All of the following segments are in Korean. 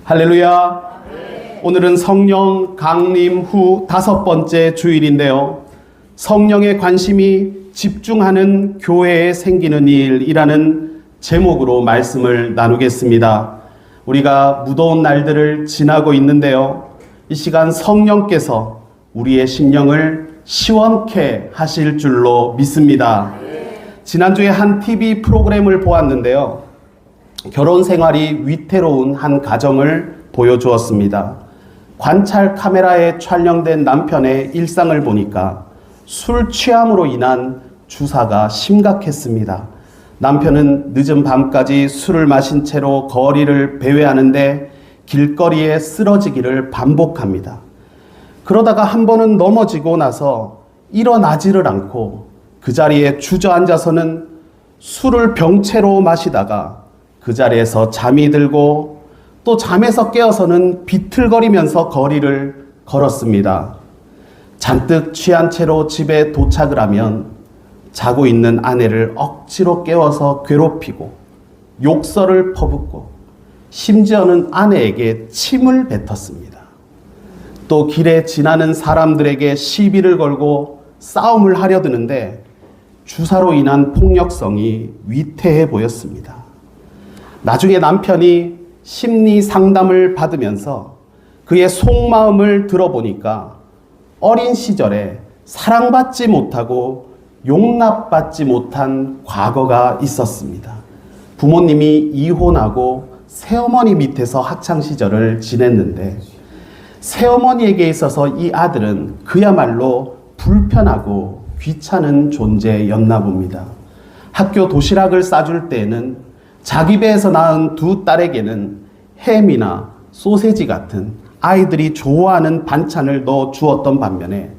할렐루야. 오늘은 성령 강림 후 5번째 주일인데요. 성령의 관심이 집중하는 교회에 생기는 일이라는 제목으로 말씀을 나누겠습니다. 우리가 무더운 날들을 지나고 있는데요. 이 시간 성령께서 우리의 심령을 시원케 하실 줄로 믿습니다. 지난주에 한 TV 프로그램을 보았는데요. 결혼 생활이 위태로운 한 가정을 보여주었습니다. 관찰 카메라에 촬영된 남편의 일상을 보니까 술 취함으로 인한 주사가 심각했습니다. 남편은 늦은 밤까지 술을 마신 채로 거리를 배회하는데 길거리에 쓰러지기를 반복합니다. 그러다가 한 번은 넘어지고 나서 일어나지를 않고 그 자리에 주저앉아서는 술을 병채로 마시다가 그 자리에서 잠이 들고 또 잠에서 깨어서는 비틀거리면서 거리를 걸었습니다. 잔뜩 취한 채로 집에 도착을 하면 자고 있는 아내를 억지로 깨워서 괴롭히고 욕설을 퍼붓고 심지어는 아내에게 침을 뱉었습니다. 또 길에 지나는 사람들에게 시비를 걸고 싸움을 하려 드는데 주사로 인한 폭력성이 위태해 보였습니다. 나중에 남편이 심리 상담을 받으면서 그의 속마음을 들어보니까 어린 시절에 사랑받지 못하고 용납받지 못한 과거가 있었습니다. 부모님이 이혼하고 새어머니 밑에서 학창시절을 지냈는데 새어머니에게 있어서 이 아들은 그야말로 불편하고 귀찮은 존재였나 봅니다. 학교 도시락을 싸줄 때에는 자기 배에서 낳은 두 딸에게는 햄이나 소세지 같은 아이들이 좋아하는 반찬을 넣어 주었던 반면에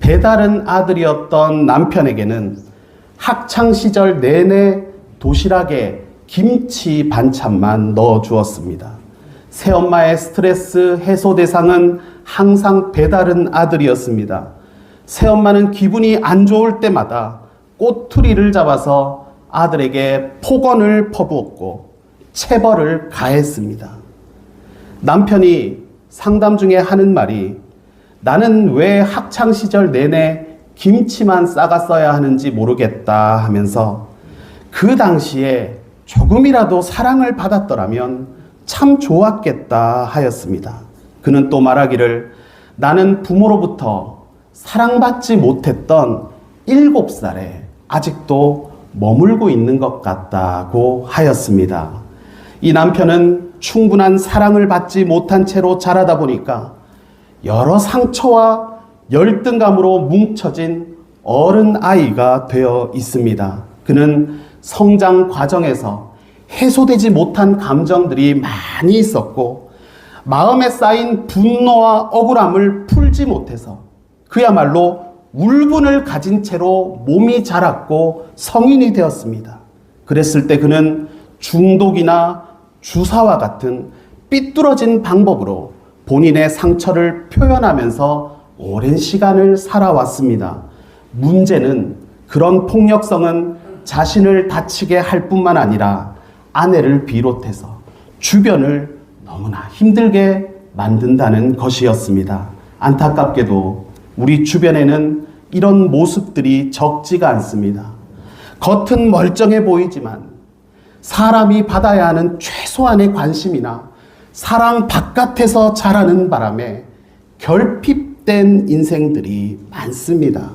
배다른 아들이었던 남편에게는 학창시절 내내 도시락에 김치 반찬만 넣어 주었습니다. 새엄마의 스트레스 해소 대상은 항상 배다른 아들이었습니다. 새엄마는 기분이 안 좋을 때마다 꼬투리를 잡아서 아들에게 폭언을 퍼부었고 체벌을 가했습니다. 남편이 상담 중에 하는 말이 나는 왜 학창시절 내내 김치만 싸갔어야 하는지 모르겠다 하면서 그 당시에 조금이라도 사랑을 받았더라면 참 좋았겠다 하였습니다. 그는 또 말하기를 나는 부모로부터 사랑받지 못했던 7살에 아직도 머물고 있는 것 같다고 하였습니다. 이 남편은 충분한 사랑을 받지 못한 채로 자라다 보니까 여러 상처와 열등감으로 뭉쳐진 어른 아이가 되어 있습니다. 그는 성장 과정에서 해소되지 못한 감정들이 많이 있었고 마음에 쌓인 분노와 억울함을 풀지 못해서 그야말로 울분을 가진 채로 몸이 자랐고 성인이 되었습니다. 그랬을 때 그는 중독이나 주사와 같은 삐뚤어진 방법으로 본인의 상처를 표현하면서 오랜 시간을 살아왔습니다. 문제는 그런 폭력성은 자신을 다치게 할 뿐만 아니라 아내를 비롯해서 주변을 너무나 힘들게 만든다는 것이었습니다. 안타깝게도 우리 주변에는 이런 모습들이 적지가 않습니다. 겉은 멀쩡해 보이지만 사람이 받아야 하는 최소한의 관심이나 사랑 바깥에서 자라는 바람에 결핍된 인생들이 많습니다.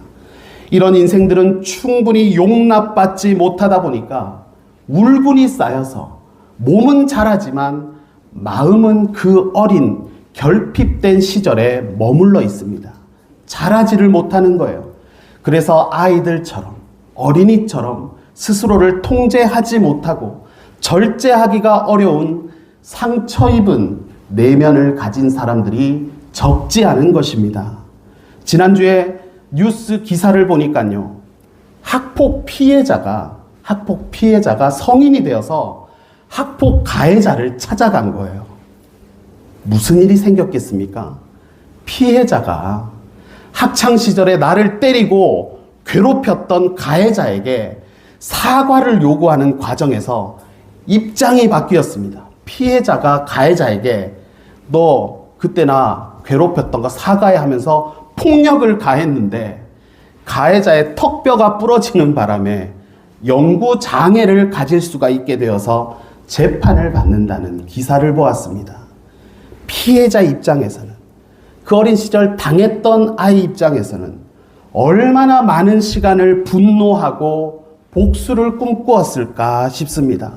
이런 인생들은 충분히 용납받지 못하다 보니까 울분이 쌓여서 몸은 자라지만 마음은 그 어린 결핍된 시절에 머물러 있습니다. 자라지를 못하는 거예요. 그래서 아이들처럼 어린이처럼 스스로를 통제하지 못하고 절제하기가 어려운 상처 입은 내면을 가진 사람들이 적지 않은 것입니다. 지난주에 뉴스 기사를 보니까요. 학폭 피해자가 성인이 되어서 학폭 가해자를 찾아간 거예요. 무슨 일이 생겼겠습니까? 피해자가 학창시절에 나를 때리고 괴롭혔던 가해자에게 사과를 요구하는 과정에서 입장이 바뀌었습니다. 피해자가 가해자에게 너 그때 나 괴롭혔던 거 사과해 하면서 폭력을 가했는데 가해자의 턱뼈가 부러지는 바람에 영구 장애를 가질 수가 있게 되어서 재판을 받는다는 기사를 보았습니다. 피해자 입장에서는, 그 어린 시절 당했던 아이 입장에서는 얼마나 많은 시간을 분노하고 복수를 꿈꾸었을까 싶습니다.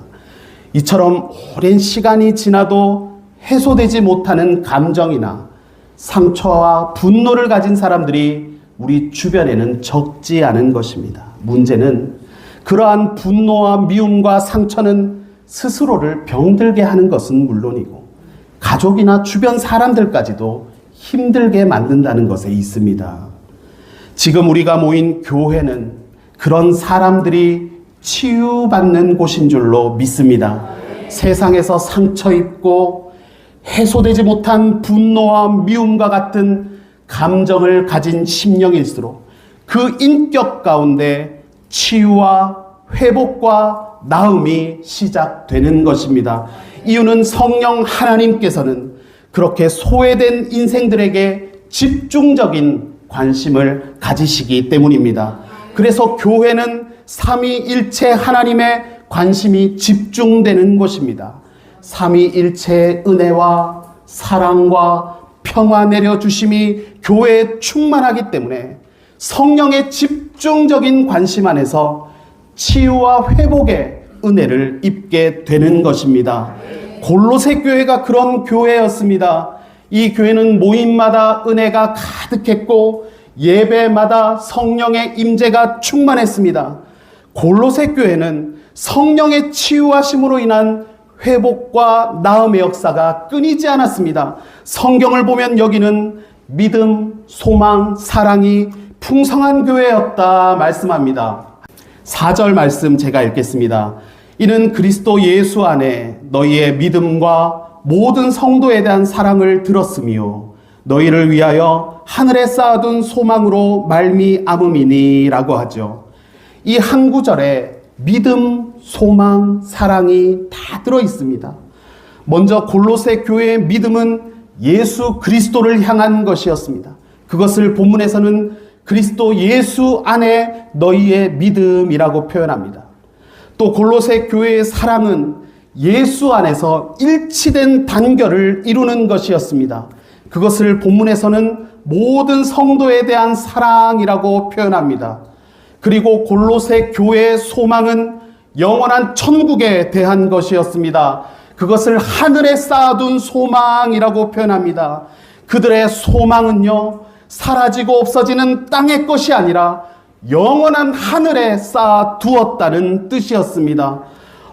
이처럼 오랜 시간이 지나도 해소되지 못하는 감정이나 상처와 분노를 가진 사람들이 우리 주변에는 적지 않은 것입니다. 문제는 그러한 분노와 미움과 상처는 스스로를 병들게 하는 것은 물론이고 가족이나 주변 사람들까지도 힘들게 만든다는 것에 있습니다. 지금 우리가 모인 교회는 그런 사람들이 치유받는 곳인 줄로 믿습니다. 세상에서 상처 입고 해소되지 못한 분노와 미움과 같은 감정을 가진 심령일수록 그 인격 가운데 치유와 회복과 나음이 시작되는 것입니다. 이유는 성령 하나님께서는 그렇게 소외된 인생들에게 집중적인 관심을 가지시기 때문입니다. 그래서 교회는 삼위일체 하나님의 관심이 집중되는 곳입니다. 삼위일체의 은혜와 사랑과 평화 내려주심이 교회에 충만하기 때문에 성령의 집중적인 관심 안에서 치유와 회복의 은혜를 입게 되는 것입니다. 골로새 교회가 그런 교회였습니다. 이 교회는 모임마다 은혜가 가득했고 예배마다 성령의 임재가 충만했습니다. 골로새 교회는 성령의 치유하심으로 인한 회복과 나음의 역사가 끊이지 않았습니다. 성경을 보면 여기는 믿음, 소망, 사랑이 풍성한 교회였다 말씀합니다. 4절 말씀 제가 읽겠습니다. 이는 그리스도 예수 안에 너희의 믿음과 모든 성도에 대한 사랑을 들었으며 너희를 위하여 하늘에 쌓아둔 소망으로 말미암음이니 라고 하죠. 이 한 구절에 믿음, 소망, 사랑이 다 들어 있습니다. 먼저 골로새 교회의 믿음은 예수 그리스도를 향한 것이었습니다. 그것을 본문에서는 그리스도 예수 안에 너희의 믿음이라고 표현합니다. 또 골로새 교회의 사랑은 예수 안에서 일치된 단결을 이루는 것이었습니다. 그것을 본문에서는 모든 성도에 대한 사랑이라고 표현합니다. 그리고 골로새 교회의 소망은 영원한 천국에 대한 것이었습니다. 그것을 하늘에 쌓아둔 소망이라고 표현합니다. 그들의 소망은요, 사라지고 없어지는 땅의 것이 아니라 영원한 하늘에 쌓아두었다는 뜻이었습니다.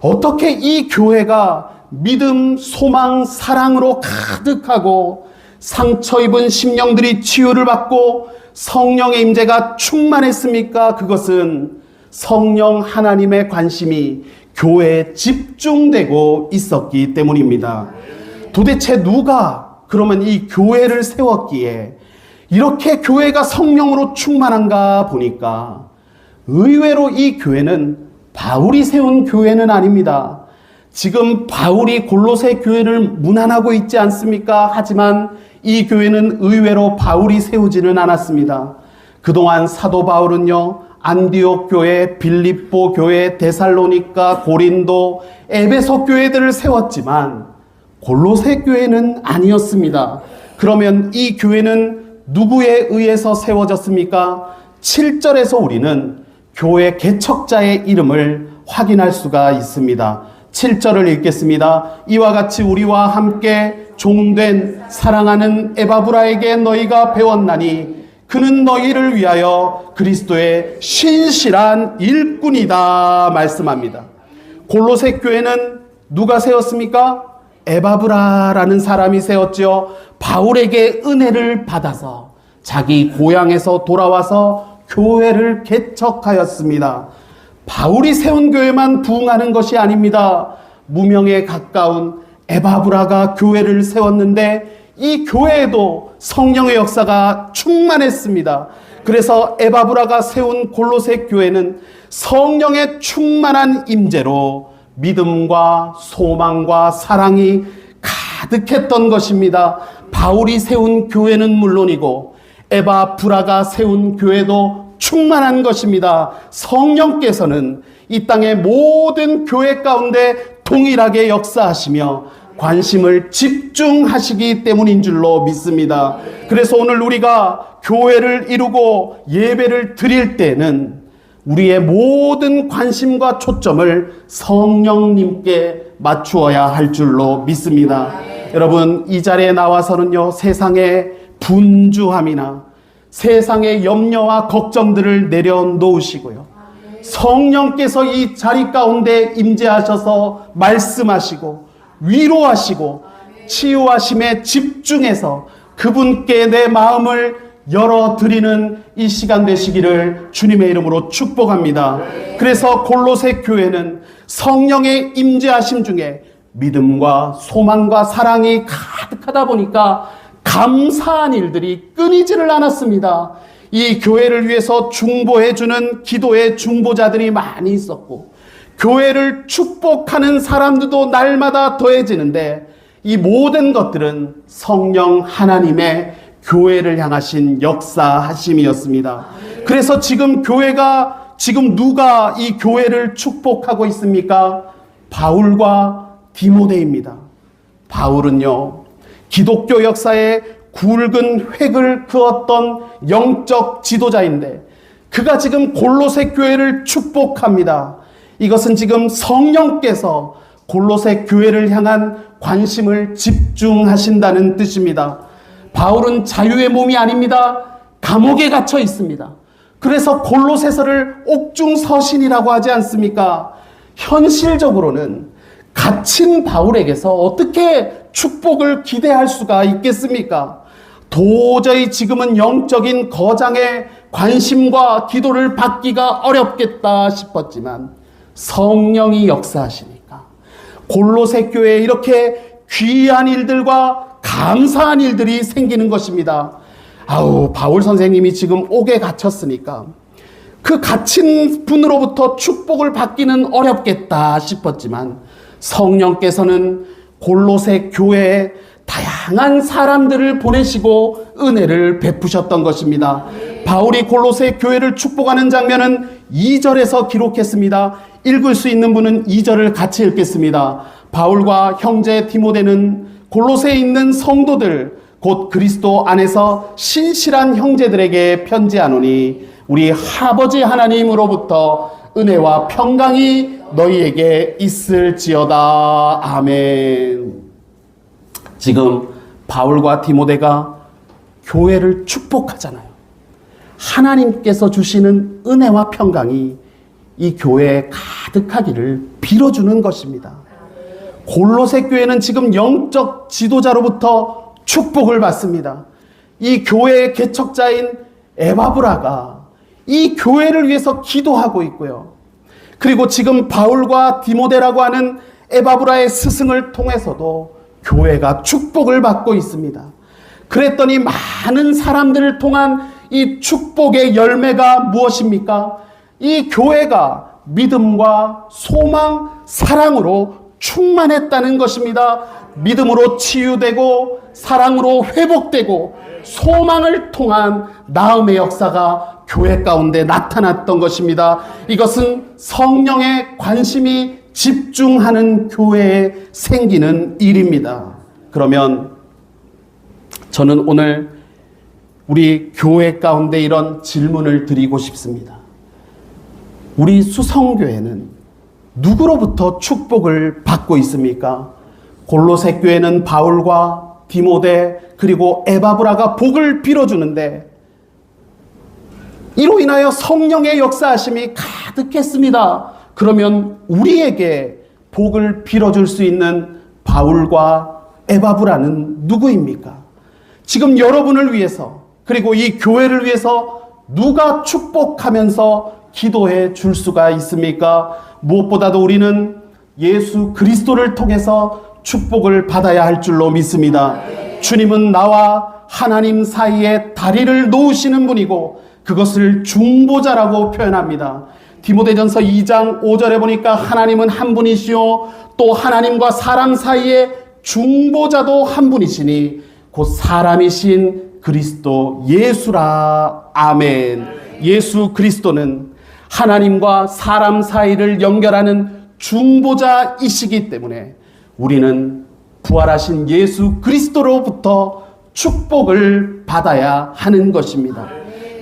어떻게 이 교회가 믿음, 소망, 사랑으로 가득하고 상처 입은 심령들이 치유를 받고 성령의 임재가 충만했습니까? 그것은 성령 하나님의 관심이 교회에 집중되고 있었기 때문입니다. 도대체 누가 그러면 이 교회를 세웠기에 이렇게 교회가 성령으로 충만한가 보니까 의외로 이 교회는 바울이 세운 교회는 아닙니다. 지금 바울이 골로새 교회를 문안하고 있지 않습니까? 하지만 이 교회는 의외로 바울이 세우지는 않았습니다. 그동안 사도 바울은요, 안디옥 교회, 빌립보 교회, 데살로니가, 고린도, 에베소 교회들을 세웠지만 골로새 교회는 아니었습니다. 그러면 이 교회는 누구에 의해서 세워졌습니까? 7절에서 우리는 교회 개척자의 이름을 확인할 수가 있습니다. 7절을 읽겠습니다. 이와 같이 우리와 함께 종된 사랑하는 에바브라에게 너희가 배웠나니 그는 너희를 위하여 그리스도의 신실한 일꾼이다 말씀합니다. 골로새 교회는 누가 세웠습니까? 에바브라라는 사람이 세웠죠. 바울에게 은혜를 받아서 자기 고향에서 돌아와서 교회를 개척하였습니다. 바울이 세운 교회만 부흥하는 것이 아닙니다. 무명에 가까운 에바브라가 교회를 세웠는데 이 교회에도 성령의 역사가 충만했습니다. 그래서 에바브라가 세운 골로새 교회는 성령의 충만한 임재로 믿음과 소망과 사랑이 가득했던 것입니다. 바울이 세운 교회는 물론이고 에바브라가 세운 교회도 충만한 것입니다. 성령께서는 이 땅의 모든 교회 가운데 동일하게 역사하시며 관심을 집중하시기 때문인 줄로 믿습니다. 그래서 오늘 우리가 교회를 이루고 예배를 드릴 때는 우리의 모든 관심과 초점을 성령님께 맞추어야 할 줄로 믿습니다. 여러분, 이 자리에 나와서는요, 세상의 분주함이나 세상의 염려와 걱정들을 내려놓으시고요, 성령께서 이 자리 가운데 임재하셔서 말씀하시고 위로하시고 치유하심에 집중해서 그분께 내 마음을 열어드리는 이 시간 되시기를 주님의 이름으로 축복합니다. 그래서 골로새 교회는 성령의 임재하심 중에 믿음과 소망과 사랑이 가득하다 보니까 감사한 일들이 끊이지를 않았습니다. 이 교회를 위해서 중보해주는 기도의 중보자들이 많이 있었고 교회를 축복하는 사람들도 날마다 더해지는데 이 모든 것들은 성령 하나님의 교회를 향하신 역사하심이었습니다. 그래서 지금 지금 누가 이 교회를 축복하고 있습니까? 바울과 디모데입니다. 바울은요, 기독교 역사에 굵은 획을 그었던 영적 지도자인데 그가 지금 골로새 교회를 축복합니다. 이것은 지금 성령께서 골로새 교회를 향한 관심을 집중하신다는 뜻입니다. 바울은 자유의 몸이 아닙니다. 감옥에 갇혀 있습니다. 그래서 골로새서를 옥중서신이라고 하지 않습니까? 현실적으로는 갇힌 바울에게서 어떻게 축복을 기대할 수가 있겠습니까? 도저히 지금은 영적인 거장의 관심과 기도를 받기가 어렵겠다 싶었지만 성령이 역사하시니까 골로새 교회에 이렇게 귀한 일들과 감사한 일들이 생기는 것입니다. 바울 선생님이 지금 옥에 갇혔으니까 그 갇힌 분으로부터 축복을 받기는 어렵겠다 싶었지만 성령께서는 골로새 교회에 다양한 사람들을 보내시고 은혜를 베푸셨던 것입니다. 바울이 골로새 교회를 축복하는 장면은 2절에서 기록했습니다. 읽을 수 있는 분은 2절을 같이 읽겠습니다. 바울과 형제 디모데는 골로새에 있는 성도들 곧 그리스도 안에서 신실한 형제들에게 편지하노니 우리 아버지 하나님으로부터 은혜와 평강이 너희에게 있을지어다. 아멘. 지금 바울과 디모데가 교회를 축복하잖아요. 하나님께서 주시는 은혜와 평강이 이 교회에 가득하기를 빌어주는 것입니다. 골로새 교회는 지금 영적 지도자로부터 축복을 받습니다. 이 교회의 개척자인 에바브라가 이 교회를 위해서 기도하고 있고요. 그리고 지금 바울과 디모데라고 하는 에바브라의 스승을 통해서도 교회가 축복을 받고 있습니다. 그랬더니 많은 사람들을 통한 이 축복의 열매가 무엇입니까? 이 교회가 믿음과 소망, 사랑으로 충만했다는 것입니다. 믿음으로 치유되고 사랑으로 회복되고 소망을 통한 나음의 역사가 교회 가운데 나타났던 것입니다. 이것은 성령의 관심이 집중하는 교회에 생기는 일입니다. 그러면 저는 오늘 우리 교회 가운데 이런 질문을 드리고 싶습니다. 우리 수성교회는 누구로부터 축복을 받고 있습니까? 골로새 교회는 바울과 디모데 그리고 에바브라가 복을 빌어주는데 이로 인하여 성령의 역사하심이 가득했습니다. 그러면 우리에게 복을 빌어줄 수 있는 바울과 에바브라는 누구입니까? 지금 여러분을 위해서 그리고 이 교회를 위해서 누가 축복하면서 기도해 줄 수가 있습니까? 무엇보다도 우리는 예수 그리스도를 통해서 축복을 받아야 할 줄로 믿습니다. 주님은 나와 하나님 사이에 다리를 놓으시는 분이고 그것을 중보자라고 표현합니다. 디모데전서 2장 5절에 보니까 하나님은 한 분이시요 또 하나님과 사람 사이에 중보자도 한 분이시니 곧 사람이신 그리스도 예수라. 아멘. 예수 그리스도는 하나님과 사람 사이를 연결하는 중보자이시기 때문에 우리는 부활하신 예수 그리스도로부터 축복을 받아야 하는 것입니다.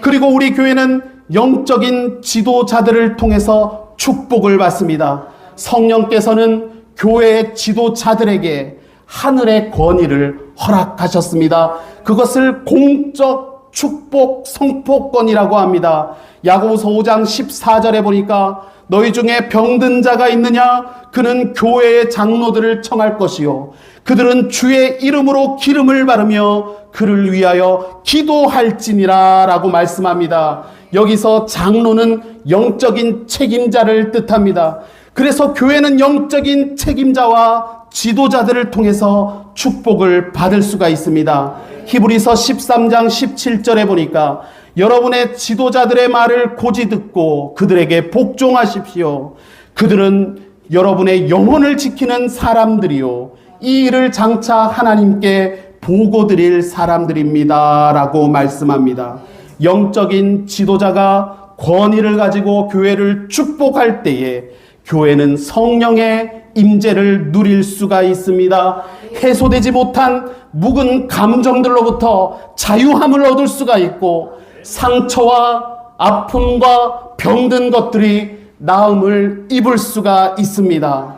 그리고 우리 교회는 영적인 지도자들을 통해서 축복을 받습니다. 성령께서는 교회의 지도자들에게 하늘의 권위를 허락하셨습니다. 그것을 공적 축복 성포권이라고 합니다. 야고보서 5장 14절에 보니까 너희 중에 병든 자가 있느냐? 그는 교회의 장로들을 청할 것이요 그들은 주의 이름으로 기름을 바르며 그를 위하여 기도할지니라 라고 말씀합니다. 여기서 장로는 영적인 책임자를 뜻합니다. 그래서 교회는 영적인 책임자와 지도자들을 통해서 축복을 받을 수가 있습니다. 히브리서 13장 17절에 보니까 여러분의 지도자들의 말을 고지 듣고 그들에게 복종하십시오. 그들은 여러분의 영혼을 지키는 사람들이요 이 일을 장차 하나님께 보고 드릴 사람들입니다 라고 말씀합니다. 영적인 지도자가 권위를 가지고 교회를 축복할 때에 교회는 성령의 임재를 누릴 수가 있습니다. 해소되지 못한 묵은 감정들로부터 자유함을 얻을 수가 있고 상처와 아픔과 병든 것들이 나음을 입을 수가 있습니다.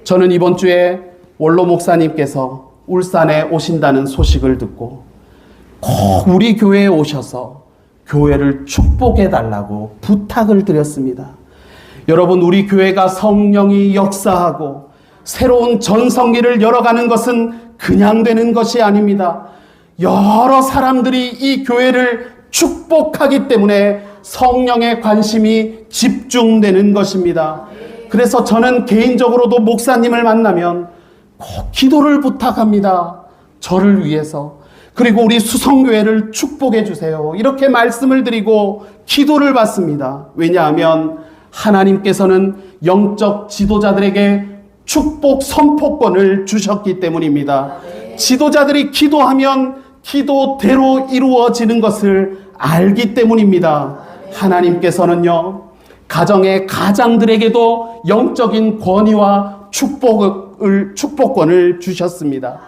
저는 이번 주에 원로 목사님께서 울산에 오신다는 소식을 듣고 꼭 우리 교회에 오셔서 교회를 축복해 달라고 부탁을 드렸습니다. 여러분, 우리 교회가 성령이 역사하고 새로운 전성기를 열어가는 것은 그냥 되는 것이 아닙니다. 여러 사람들이 이 교회를 축복하기 때문에 성령의 관심이 집중되는 것입니다. 그래서 저는 개인적으로도 목사님을 만나면 꼭 기도를 부탁합니다. 저를 위해서. 그리고 우리 수성교회를 축복해 주세요. 이렇게 말씀을 드리고 기도를 받습니다. 왜냐하면 하나님께서는 영적 지도자들에게 축복 선포권을 주셨기 때문입니다. 지도자들이 기도하면 기도대로 이루어지는 것을 알기 때문입니다. 하나님께서는요, 가정의 가장들에게도 영적인 권위와 축복권을 주셨습니다.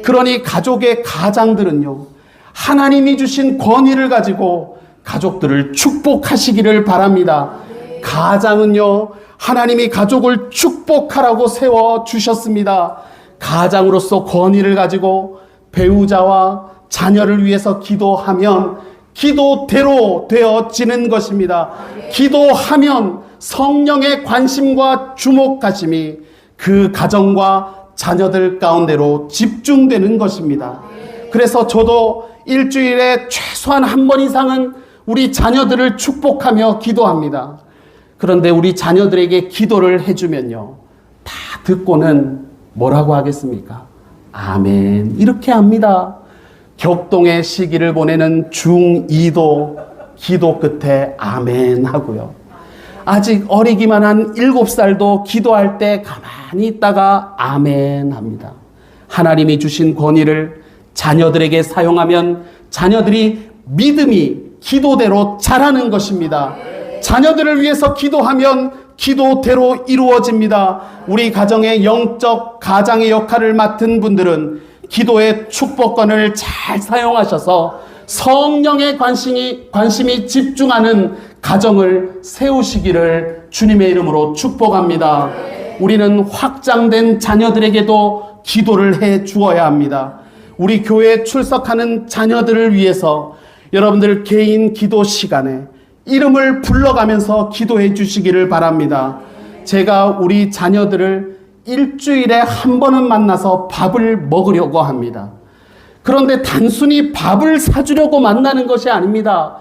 그러니 가족의 가장들은요, 하나님이 주신 권위를 가지고 가족들을 축복하시기를 바랍니다. 가장은요, 하나님이 가족을 축복하라고 세워주셨습니다. 가장으로서 권위를 가지고 배우자와 자녀를 위해서 기도하면 기도대로 되어지는 것입니다. 기도하면 성령의 관심과 주목하심이 그 가정과 자녀들 가운데로 집중되는 것입니다. 그래서 저도 일주일에 최소한 한 번 이상은 우리 자녀들을 축복하며 기도합니다. 그런데 우리 자녀들에게 기도를 해주면요, 다 듣고는 뭐라고 하겠습니까? 아멘, 이렇게 합니다. 격동의 시기를 보내는 중2도 기도 끝에 아멘 하고요. 아직 어리기만 한 7살도 기도할 때 가만히 있다가 아멘 합니다. 하나님이 주신 권위를 자녀들에게 사용하면 자녀들이 믿음이 기도대로 자라는 것입니다. 자녀들을 위해서 기도하면 기도대로 이루어집니다. 우리 가정의 영적 가장의 역할을 맡은 분들은 기도의 축복권을 잘 사용하셔서 성령의 관심이 집중하는 가정을 세우시기를 주님의 이름으로 축복합니다. 우리는 확장된 자녀들에게도 기도를 해 주어야 합니다. 우리 교회에 출석하는 자녀들을 위해서 여러분들 개인 기도 시간에 이름을 불러가면서 기도해 주시기를 바랍니다. 제가 우리 자녀들을 일주일에 한 번은 만나서 밥을 먹으려고 합니다. 그런데 단순히 밥을 사주려고 만나는 것이 아닙니다.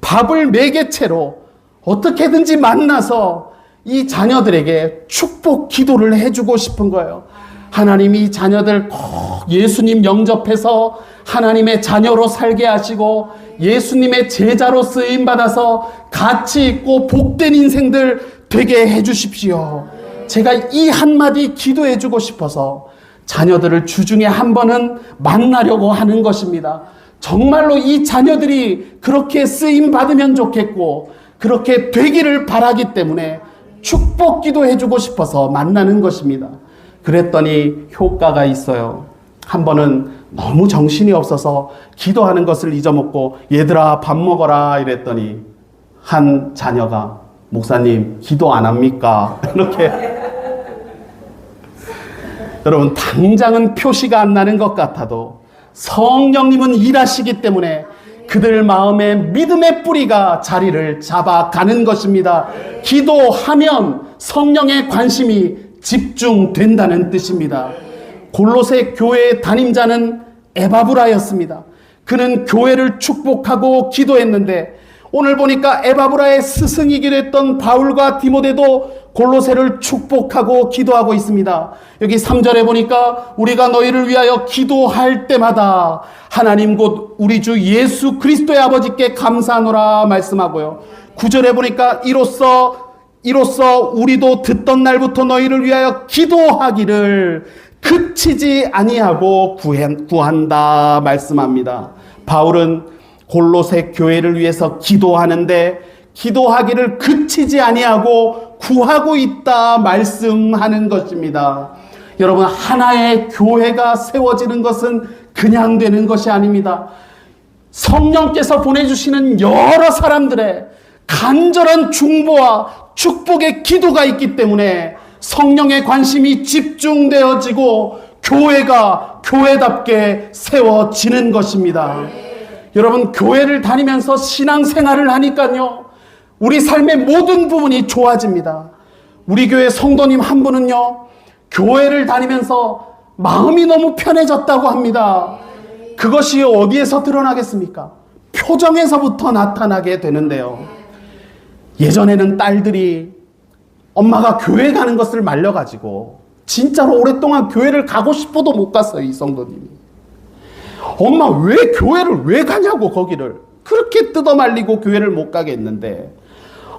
밥을 매개체로 어떻게든지 만나서 이 자녀들에게 축복 기도를 해주고 싶은 거예요. 하나님이 자녀들 꼭 예수님 영접해서 하나님의 자녀로 살게 하시고 예수님의 제자로 쓰임받아서 가치 있고 복된 인생들 되게 해주십시오. 제가 이 한마디 기도해주고 싶어서 자녀들을 주중에 한 번은 만나려고 하는 것입니다. 정말로 이 자녀들이 그렇게 쓰임받으면 좋겠고 그렇게 되기를 바라기 때문에 축복 기도해주고 싶어서 만나는 것입니다. 그랬더니 효과가 있어요. 한 번은 너무 정신이 없어서 기도하는 것을 잊어먹고 얘들아 밥 먹어라 이랬더니 한 자녀가 목사님 기도 안 합니까? 이렇게 여러분 당장은 표시가 안 나는 것 같아도 성령님은 일하시기 때문에 그들 마음에 믿음의 뿌리가 자리를 잡아가는 것입니다. 기도하면 성령의 관심이 집중된다는 뜻입니다. 골로새 교회의 담임자는 에바브라였습니다. 그는 교회를 축복하고 기도했는데 오늘 보니까 에바브라의 스승이기도 했던 바울과 디모데도 골로새를 축복하고 기도하고 있습니다. 여기 3절에 보니까 우리가 너희를 위하여 기도할 때마다 하나님 곧 우리 주 예수 그리스도의 아버지께 감사하노라 말씀하고요. 9절에 보니까 이로써 우리도 듣던 날부터 너희를 위하여 기도하기를 그치지 아니하고 구한다 말씀합니다. 바울은 골로새 교회를 위해서 기도하는데 기도하기를 그치지 아니하고 구하고 있다 말씀하는 것입니다. 여러분 하나의 교회가 세워지는 것은 그냥 되는 것이 아닙니다. 성령께서 보내주시는 여러 사람들의 간절한 중보와 축복의 기도가 있기 때문에 성령의 관심이 집중되어지고 교회가 교회답게 세워지는 것입니다. 여러분 교회를 다니면서 신앙생활을 하니까요 우리 삶의 모든 부분이 좋아집니다. 우리 교회 성도님 한 분은요 교회를 다니면서 마음이 너무 편해졌다고 합니다. 그것이 어디에서 드러나겠습니까? 표정에서부터 나타나게 되는데요. 예전에는 딸들이 엄마가 교회 가는 것을 말려가지고 진짜로 오랫동안 교회를 가고 싶어도 못 갔어요. 이 성도님이. 엄마 왜 교회를 왜 가냐고 거기를 그렇게 뜯어말리고 교회를 못 가게 했는데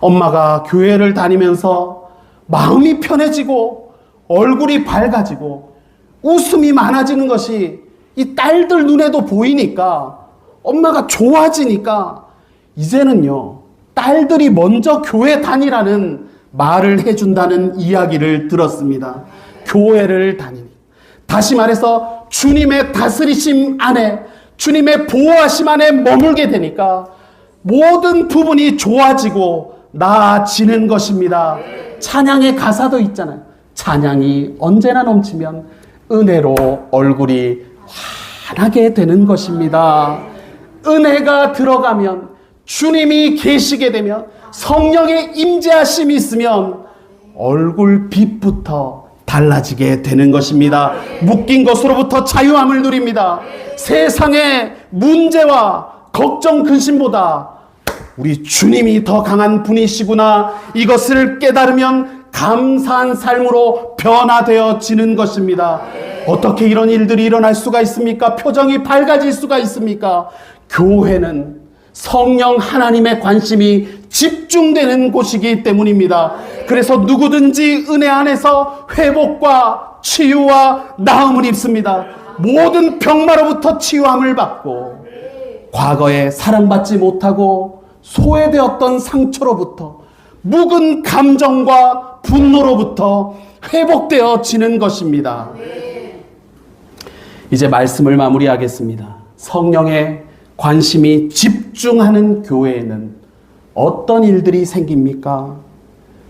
엄마가 교회를 다니면서 마음이 편해지고 얼굴이 밝아지고 웃음이 많아지는 것이 이 딸들 눈에도 보이니까 엄마가 좋아지니까 이제는요 딸들이 먼저 교회 다니라는 말을 해준다는 이야기를 들었습니다. 교회를 다니니 다시 말해서 주님의 다스리심 안에 주님의 보호하심 안에 머물게 되니까 모든 부분이 좋아지고 나아지는 것입니다. 찬양의 가사도 있잖아요. 찬양이 언제나 넘치면 은혜로 얼굴이 환하게 되는 것입니다. 은혜가 들어가면 주님이 계시게 되면 성령의 임재하심이 있으면 얼굴 빛부터 달라지게 되는 것입니다. 묶인 것으로부터 자유함을 누립니다. 세상의 문제와 걱정 근심보다 우리 주님이 더 강한 분이시구나 이것을 깨달으면 감사한 삶으로 변화되어지는 것입니다. 어떻게 이런 일들이 일어날 수가 있습니까? 표정이 밝아질 수가 있습니까? 교회는 성령 하나님의 관심이 집중되는 곳이기 때문입니다. 그래서 누구든지 은혜 안에서 회복과 치유와 나음을 입습니다. 모든 병마로부터 치유함을 받고 과거에 사랑받지 못하고 소외되었던 상처로부터 묵은 감정과 분노로부터 회복되어지는 것입니다. 이제 말씀을 마무리하겠습니다. 성령의 관심이 집중하는 교회에는 어떤 일들이 생깁니까?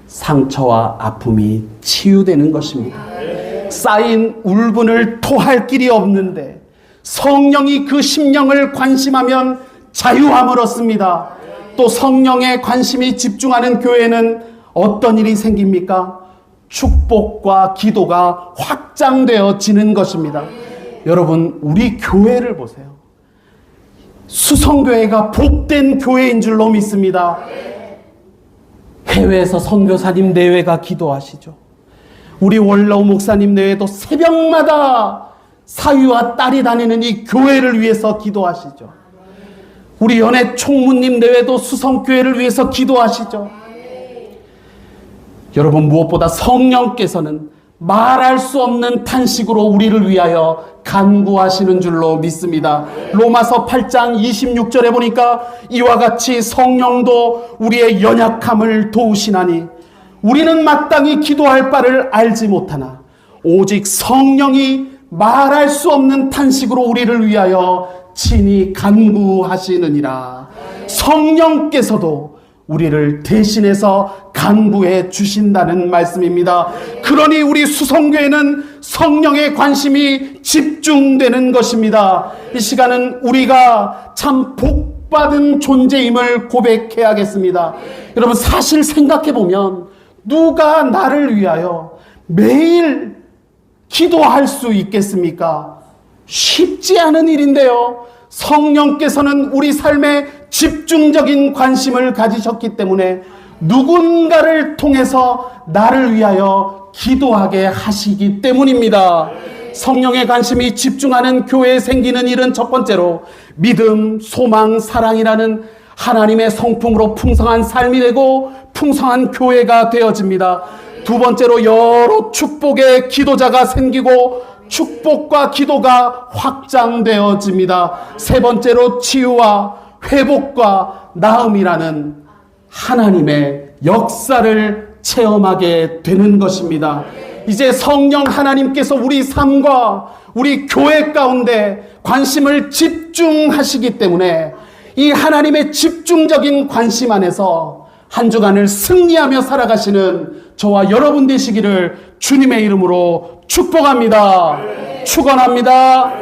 상처와 아픔이 치유되는 것입니다. 쌓인 울분을 토할 길이 없는데 성령이 그 심령을 관심하면 자유함을 얻습니다. 또 성령의 관심이 집중하는 교회는 어떤 일이 생깁니까? 축복과 기도가 확장되어지는 것입니다. 여러분, 우리 교회를 보세요. 수성교회가 복된 교회인 줄로 믿습니다. 해외에서 선교사님 내외가 기도하시죠. 우리 원로우 목사님 내외도 새벽마다 사위와 딸이 다니는 이 교회를 위해서 기도하시죠. 우리 연애 총무님 내외도 수성교회를 위해서 기도하시죠. 여러분, 무엇보다 성령께서는 말할 수 없는 탄식으로 우리를 위하여 간구하시는 줄로 믿습니다. 로마서 8장 26절에 보니까 이와 같이 성령도 우리의 연약함을 도우시나니 우리는 마땅히 기도할 바를 알지 못하나 오직 성령이 말할 수 없는 탄식으로 우리를 위하여 친히 간구하시느니라. 성령께서도 우리를 대신해서 간구해 주신다는 말씀입니다. 그러니 우리 수성교회는 성령의 관심이 집중되는 것입니다. 이 시간은 우리가 참 복받은 존재임을 고백해야겠습니다. 여러분, 사실 생각해보면 누가 나를 위하여 매일 기도할 수 있겠습니까? 쉽지 않은 일인데요. 성령께서는 우리 삶에 집중적인 관심을 가지셨기 때문에 누군가를 통해서 나를 위하여 기도하게 하시기 때문입니다. 성령의 관심이 집중하는 교회에 생기는 일은 첫 번째로 믿음, 소망, 사랑이라는 하나님의 성품으로 풍성한 삶이 되고 풍성한 교회가 되어집니다. 두 번째로 여러 축복의 기도자가 생기고 축복과 기도가 확장되어집니다. 세 번째로 치유와 회복과 나음이라는 하나님의 역사를 체험하게 되는 것입니다. 이제 성령 하나님께서 우리 삶과 우리 교회 가운데 관심을 집중하시기 때문에 이 하나님의 집중적인 관심 안에서 한 주간을 승리하며 살아가시는 저와 여러분 되시기를 주님의 이름으로 축복합니다. 축원합니다.